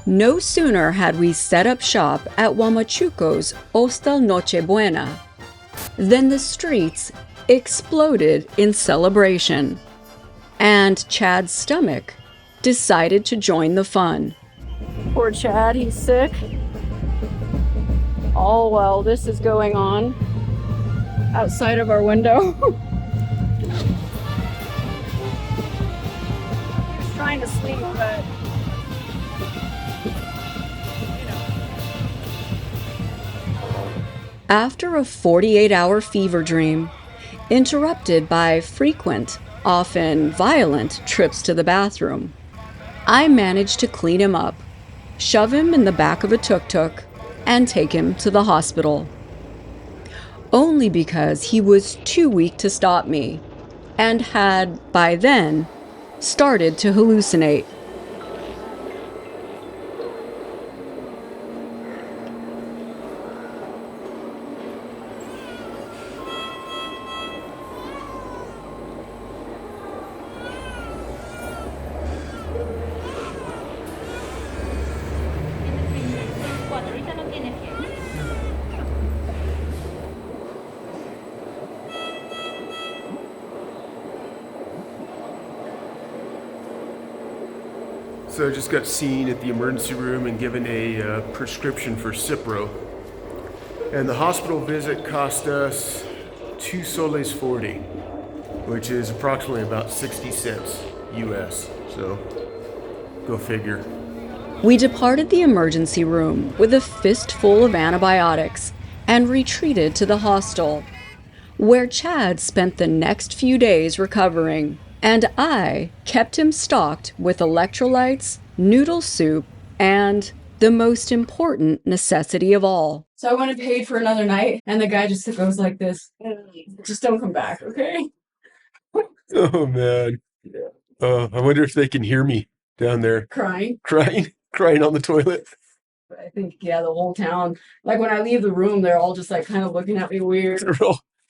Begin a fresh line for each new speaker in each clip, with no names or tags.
No sooner had we set up shop at Huamachuco's Hostel Nochebuena than the streets exploded in celebration, and Chad's stomach decided to join the fun. Poor Chad, he's sick. All while this is going on outside of our window. He's trying to sleep, but after a 48-hour fever dream, interrupted by frequent, often violent trips to the bathroom, I managed to clean him up, shove him in the back of a tuk-tuk, and take him to the hospital. Only because he was too weak to stop me, and had, by then, started to hallucinate.
So I just got seen at the emergency room and given a prescription for Cipro. And the hospital visit cost us 2 soles 40, which is approximately about 60 cents US. So go figure.
We departed the emergency room with a fistful of antibiotics and retreated to the hostel, where Chad spent the next few days recovering, and I kept him stocked with electrolytes, noodle soup, and the most important necessity of all. So I went and paid for another night, and the guy just goes like this, just don't come back, okay?
Oh man. I wonder if they can hear me down there.
Crying
Crying on the toilet.
I think, yeah, the whole town, like when I leave the room, they're all just like kind of looking at me weird.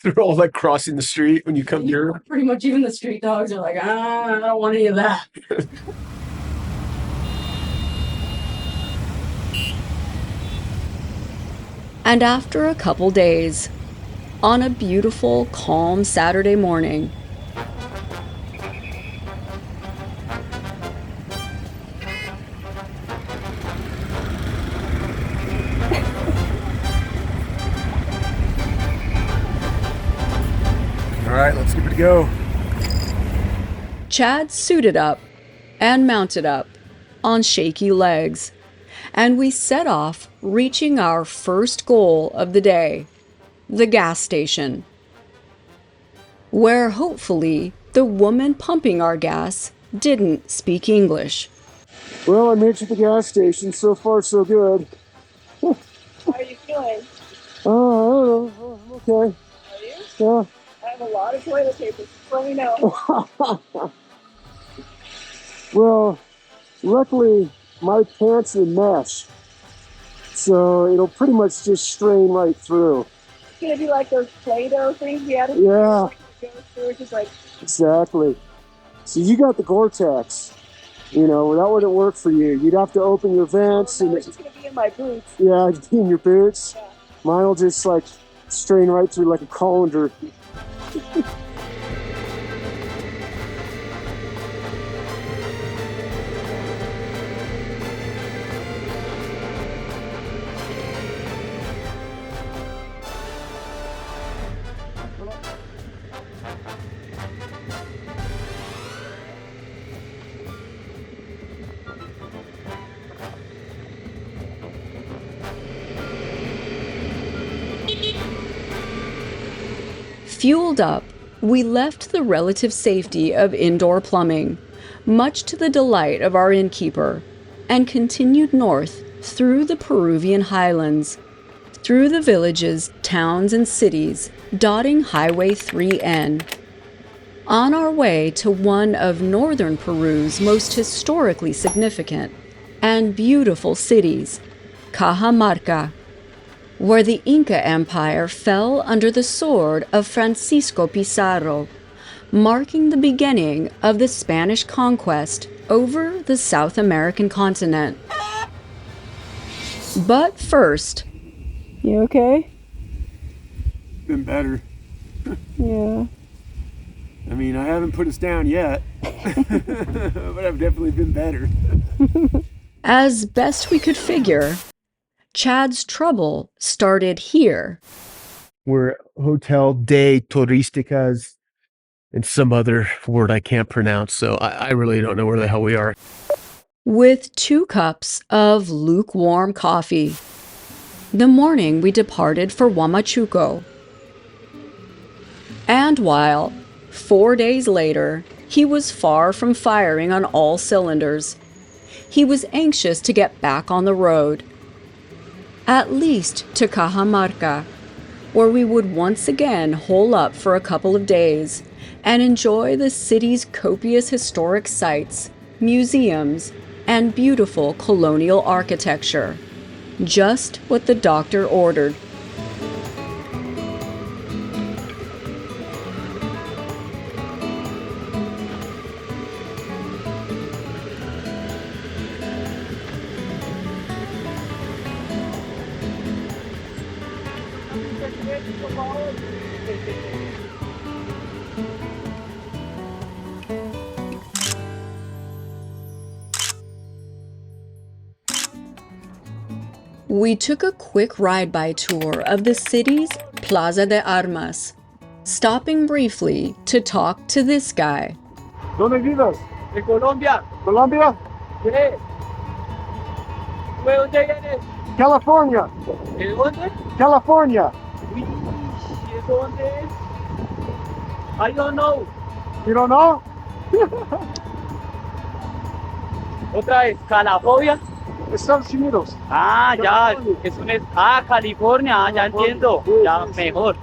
They're all like crossing the street when you come near.
Pretty much even the street dogs are like, I don't want any of that. And after a couple days, on a beautiful, calm Saturday morning,
All right, let's give it a go.
Chad suited up and mounted up on shaky legs, and we set off, reaching our first goal of the day, the gas station, where hopefully the woman pumping our gas didn't speak English.
Well, I made it to the gas station. So far, so good.
How are you feeling?
Oh, I don't know. I'm okay.
Are you?
Yeah.
I have a lot of toilet paper, so let me know.
Well, luckily, my pants are mesh, so it'll pretty much just strain right through.
It's gonna be like those Play-Doh things we had.
Yeah.
Goes through, just like.
Exactly. So you got the Gore-Tex. You know, that wouldn't work for you. You'd have to open your vents.
No,
And
it's just gonna be in my boots.
yeah, it'd be in your boots.
Yeah.
Mine will just like strain right through like a colander.
Fueled up, we left the relative safety of indoor plumbing, much to the delight of our innkeeper, and continued north through the Peruvian highlands, through the villages, towns, and cities dotting Highway 3N, on our way to one of northern Peru's most historically significant and beautiful cities, Cajamarca, where the Inca Empire fell under the sword of Francisco Pizarro, marking the beginning of the Spanish Conquest over the South American continent. But first, you okay?
Been better.
Yeah.
I mean, I haven't put us down yet, but I've definitely been better.
As best we could figure, Chad's trouble started here.
We're Hotel de Turisticas and some other word I can't pronounce, so I really don't know where the hell we are.
With 2 cups of lukewarm coffee. The morning we departed for Huamachuco. And while, 4 days later, he was far from firing on all cylinders, he was anxious to get back on the road. At least to Cajamarca, where we would once again hole up for a couple of days and enjoy the city's copious historic sites, museums, and beautiful colonial architecture. Just what the doctor ordered. We took a quick ride-by tour of the city's Plaza de Armas, stopping briefly to talk to this guy.
¿Dónde vives?
De Colombia.
Colombia?
¿Qué? ¿De dónde vienes?
California.
¿De dónde?
California.
Uy, ¿de dónde es? I don't know.
You don't know?
Otra vez, Calafobia.
Estados Unidos.
Ah, ya,
California.
es un California, ya entiendo. Ya, mejor.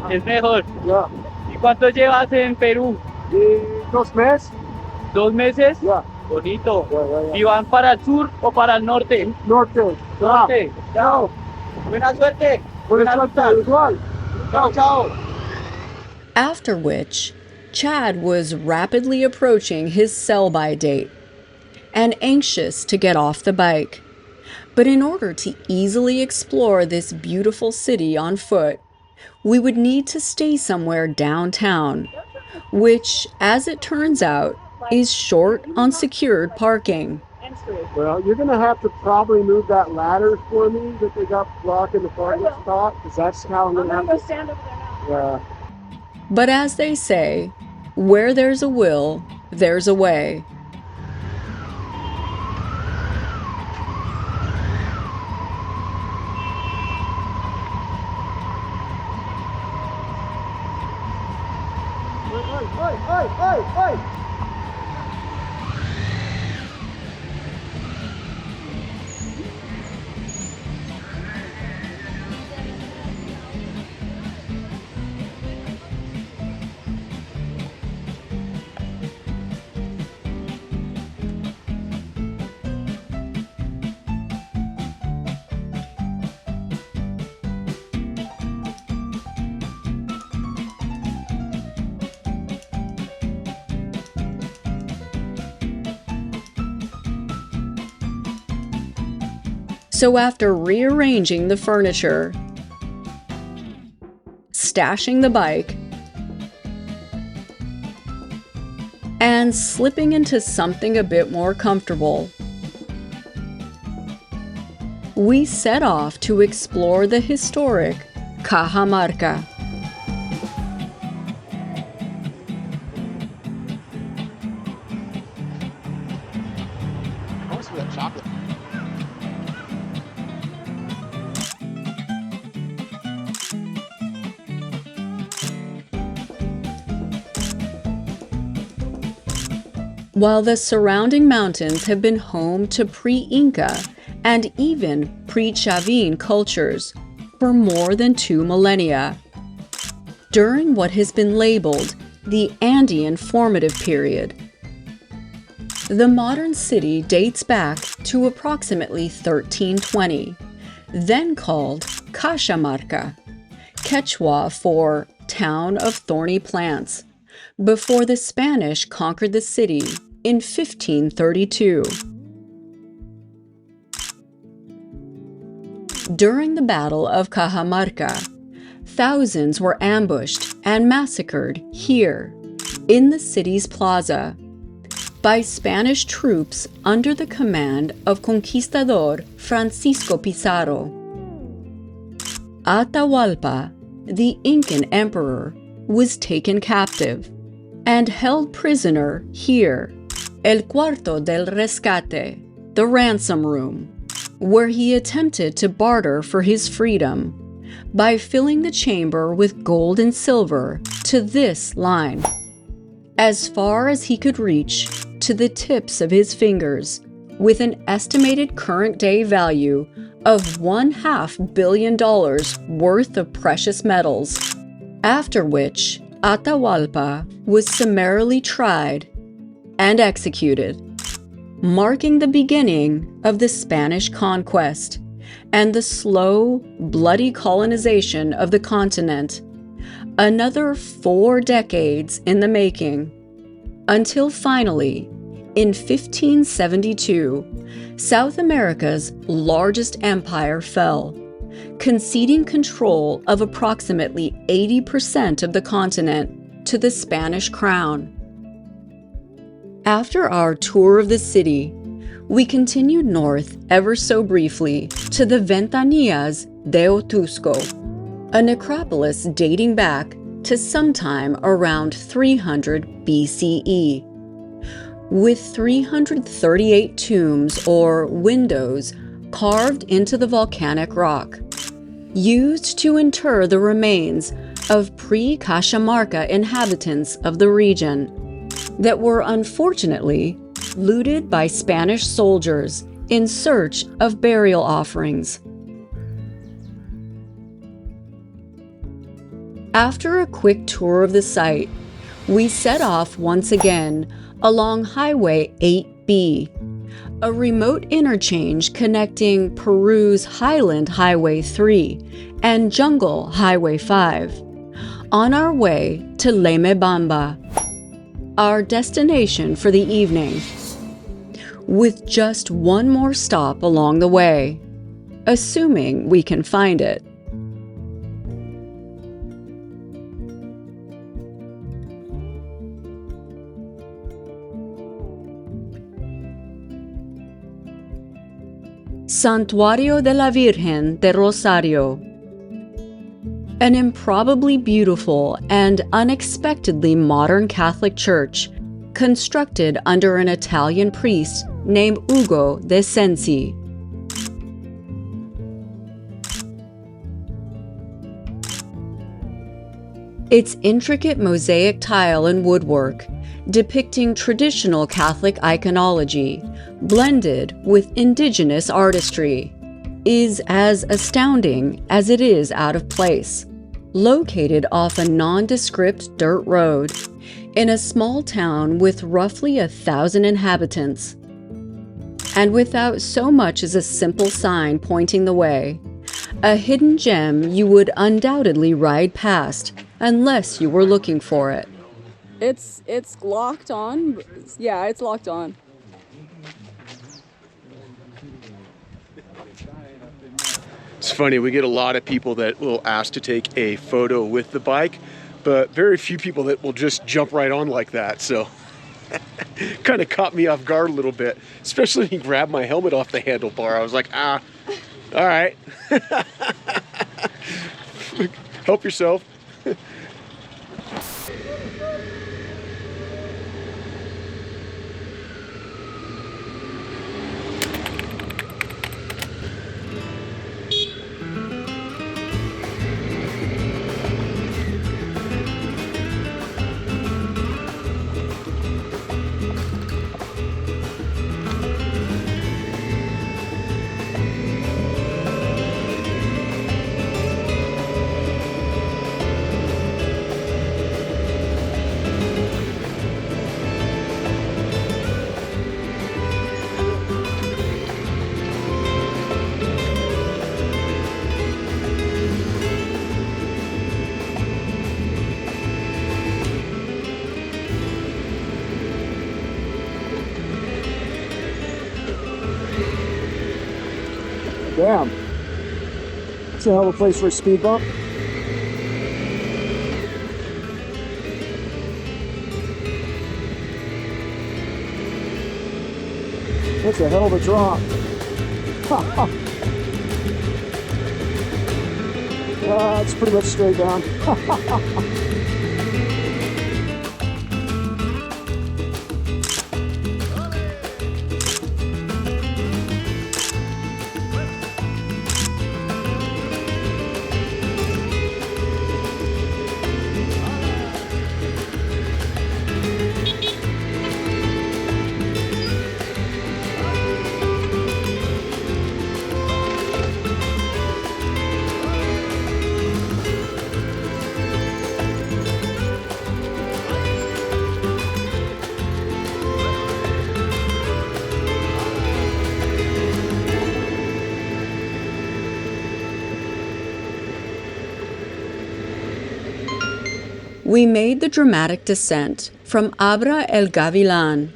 Es mejor.
Ya.
¿Y cuánto llevas en Perú?
¿Y 2 meses?
2 meses.
Ya.
Bonito.
Ya.
¿Y van para el sur o para el norte?
Norte.
Norte. Chao. Buena suerte.
Buena suerte. Igual.
Chao, chao.
After which, Chad was rapidly approaching his sell-by date and anxious to get off the bike. But in order to easily explore this beautiful city on foot, we would need to stay somewhere downtown, which, as it turns out, is short on secured parking.
Well, you're going to have to probably move that ladder for me that they got blocking the parking spot, because that's how I'm going to have to
stand over there now.
Yeah.
But as they say, where there's a will, there's a way.
Hey.
So after rearranging the furniture, stashing the bike, and slipping into something a bit more comfortable, we set off to explore the historic Cajamarca.
I want some of that chocolate.
While the surrounding mountains have been home to pre-Inca and even pre-Chavin cultures for more than 2 millennia, during what has been labeled the Andean formative period, the modern city dates back to approximately 1320, then called Cajamarca, Quechua for town of thorny plants, before the Spanish conquered the city in 1532. During the Battle of Cajamarca, thousands were ambushed and massacred here, in the city's plaza, by Spanish troops under the command of Conquistador Francisco Pizarro. Atahualpa, the Incan Emperor, was taken captive and held prisoner here, El Cuarto del Rescate, the Ransom Room, where he attempted to barter for his freedom by filling the chamber with gold and silver to this line, as far as he could reach to the tips of his fingers, with an estimated current-day value of $500 million worth of precious metals, after which Atahualpa was summarily tried and executed, marking the beginning of the Spanish Conquest and the slow, bloody colonization of the continent, another 4 decades in the making, until finally, in 1572, South America's largest empire fell, conceding control of approximately 80% of the continent to the Spanish crown. After our tour of the city, we continued north ever so briefly to the Ventanillas de Otusco, a necropolis dating back to sometime around 300 BCE, with 338 tombs or windows carved into the volcanic rock, used to inter the remains of pre-Cajamarca inhabitants of the region that were unfortunately looted by Spanish soldiers in search of burial offerings. After a quick tour of the site, we set off once again along Highway 8B, a remote interchange connecting Peru's Highland Highway 3 and Jungle Highway 5, on our way to Lemebamba, our destination for the evening, with just one more stop along the way, assuming we can find it. Santuario de la Virgen de Rosario, an improbably beautiful and unexpectedly modern Catholic church constructed under an Italian priest named Ugo de Sensi. Its intricate mosaic tile and woodwork, depicting traditional Catholic iconology, blended with indigenous artistry, is as astounding as it is out of place. Located off a nondescript dirt road, in a small town with roughly 1,000 inhabitants, and without so much as a simple sign pointing the way, a hidden gem you would undoubtedly ride past unless you were looking for it. It's locked on. Yeah, it's locked on.
It's funny, we get a lot of people that will ask to take a photo with the bike, but very few people that will just jump right on like that. So kind of caught me off guard a little bit, especially when he grabbed my helmet off the handlebar. I was like, all right. Help yourself.
Damn. It's a hell of a place for a speed bump. That's a hell of a drop. It's pretty much straight down.
We made the dramatic descent from Abra el Gavilan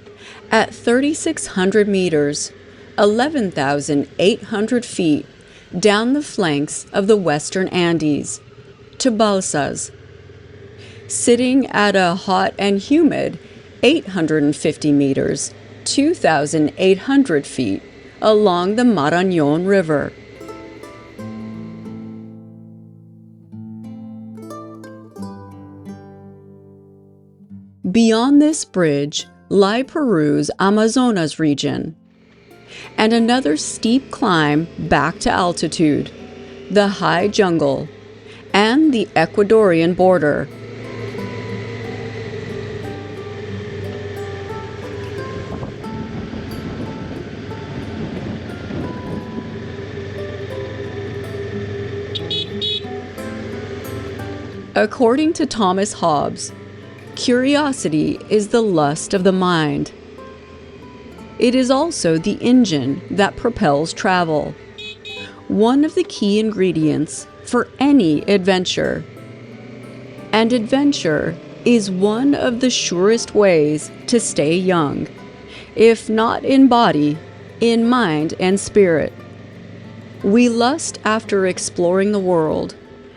at 3,600 meters, 11,800 feet down the flanks of the Western Andes to Balsas, sitting at a hot and humid 850 meters, 2,800 feet along the Marañón River. Beyond this bridge lie Peru's Amazonas region, and another steep climb back to altitude, the high jungle, and the Ecuadorian border. According to Thomas Hobbes, curiosity is the lust of the mind. It is also the engine that propels travel, one of the key ingredients for any adventure. And adventure is one of the surest ways to stay young, if not in body, in mind and spirit. We lust after exploring the world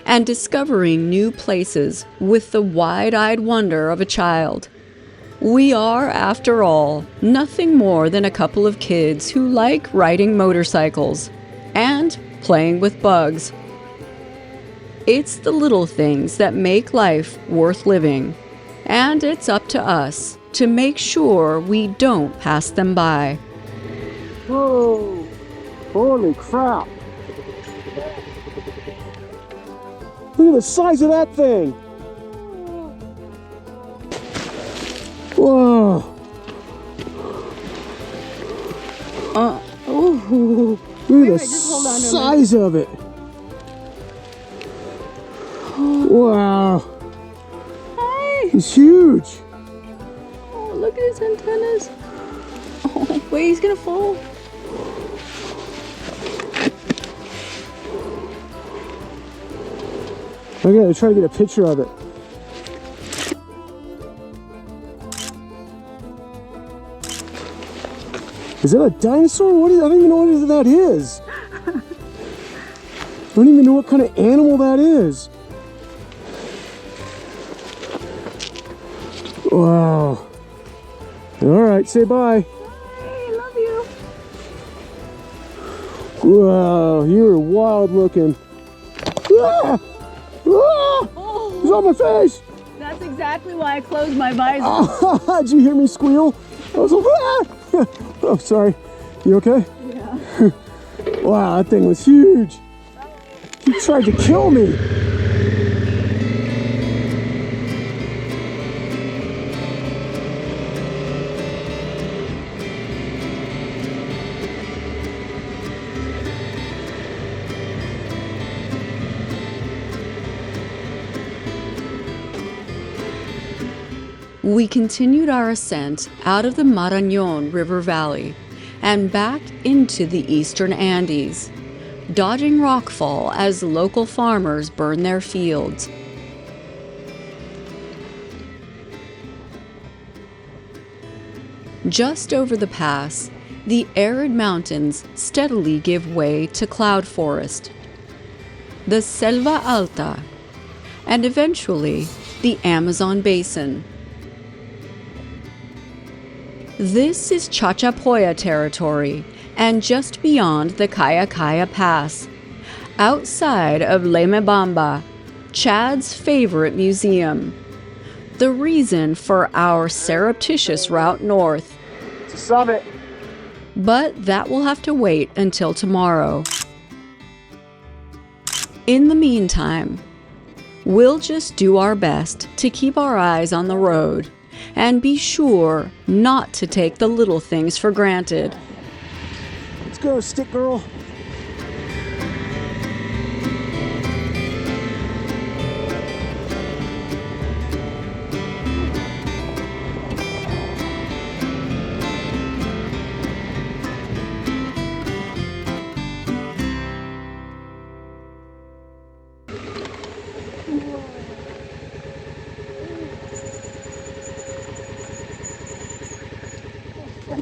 and discovering new places with the wide-eyed wonder of a child. We are, after all, nothing more than a couple of kids who like riding motorcycles and playing with bugs. It's the little things that make life worth living, and it's up to us to make sure we don't pass them by.
Whoa! Holy crap! Look at the size of that thing! Whoa! Look at the size of it! Wow!
Hi!
It's huge!
Oh, look at his antennas! Oh, wait, he's gonna fall!
I gotta try to get a picture of it. Is that a dinosaur? What is, I don't even know what that is. I don't even know what kind of animal that is. Wow. Alright, say bye.
Hey, love you.
Wow, you're wild looking. Ah! Ah! It's on my face!
That's exactly why I closed my visor.
Did you hear me squeal? I was like, ah! Oh, sorry. You okay?
Yeah.
Wow, that thing was huge. He tried to kill me.
We continued our ascent out of the Marañón River Valley and back into the eastern Andes, dodging rockfall as local farmers burn their fields. Just over the pass, the arid mountains steadily give way to cloud forest. the Selva Alta, and eventually the Amazon basin. This is Chachapoya territory and just beyond the Kaya Pass, outside of Lemebamba, Chad's favorite museum. The reason for our surreptitious route north.
It's a summit.
But that will have to wait until tomorrow. In the meantime, we'll just do our best to keep our eyes on the road and be sure not to take the little things for granted.
Let's go, stick girl.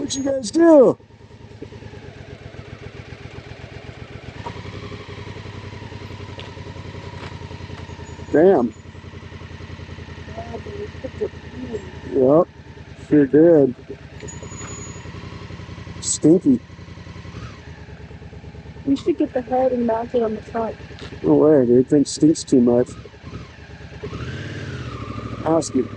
What'd you guys do? Damn. Yep, sure did. Stinky.
We should get the head and mount it on the front.
No way, dude. Thing stinks too much. Ask you.